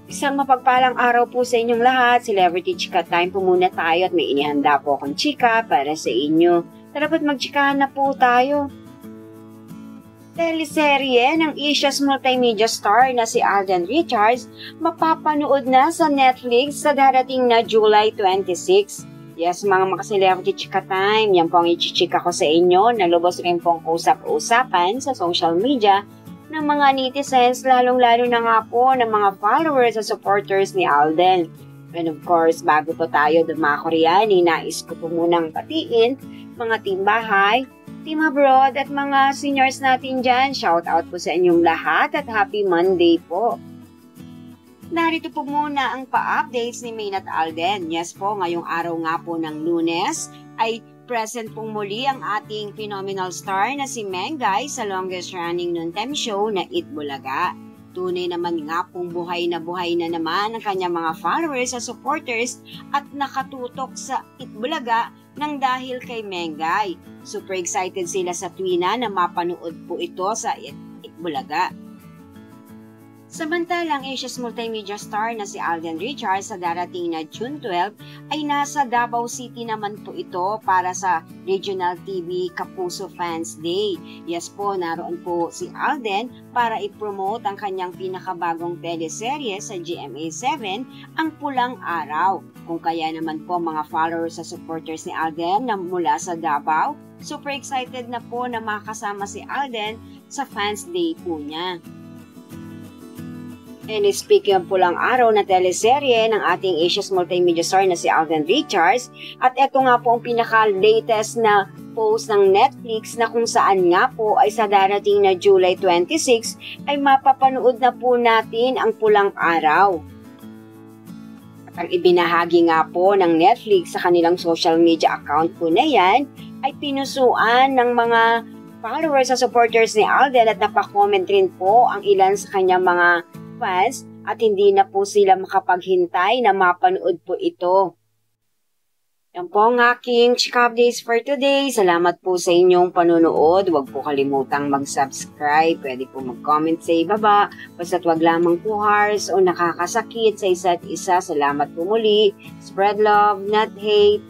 Isang mapagpalang araw po sa inyong lahat. Celebrity Chika Time po muna tayo at may inihanda po akong chika para sa inyo. Tara po't magchikahan na po tayo. Teleserye ng Asia's multimedia star na si Alden Richards mapapanood na sa Netflix sa darating na July 26. Yes, mga celebrity Chika Time, yan po ang ichichika ko sa inyo na lubos rin pong usap-usapan sa social media ng mga netizens, lalong-lalo na nga po ng mga followers at supporters ni Alden. And of course, bago po tayo dumako riyan, nais ko po munang batiin mga team bahay, team abroad at mga seniors natin dyan. Shout out po sa inyong lahat at happy Monday po. Narito po muna ang pa-updates ni Maine at Alden. Yes po, ngayong araw nga po ng Lunes ay present pong muli ang ating phenomenal star na si Mengay sa longest running noontime show na Eat Bulaga. Tunay naman nga pong buhay na naman ang kanyang mga followers at supporters at nakatutok sa Eat Bulaga nang dahil kay Mengay. Super excited sila sa tuwina na mapanood po ito sa Eat Bulaga. Samantalang Asia's multimedia star na si Alden Richards sa darating na June 12 ay nasa Davao City naman po ito para sa Regional TV Kapuso Fans Day. Yes po, naroon po si Alden para i-promote ang kanyang pinakabagong teleserye sa GMA7, Ang Pulang Araw. Kung kaya naman po mga followers sa supporters ni Alden na mula sa Davao, super excited na po na makasama si Alden sa Fans Day po niya. And speaking of Pulang Araw na teleserye ng ating Asia's multimedia star na si Alden Richards, at ito nga po ang pinaka-latest na post ng Netflix na kung saan nga po ay sa darating na July 26 ay mapapanood na po natin ang Pulang Araw. At ang ibinahagi nga po ng Netflix sa kanilang social media account po na yan ay pinusuan ng mga followers at supporters ni Alden at napakomment rin po ang ilan sa kanyang mga fans at hindi na po sila makapaghintay na mapanood po ito. Yan po ang aking chika updates for today. Salamat po sa inyong panunood. Huwag po kalimutang mag-subscribe. Pwede po mag-comment sa ibaba. Basta't wag lamang po harsh o nakakasakit sa isa't isa. Salamat po muli. Spread love, not hate.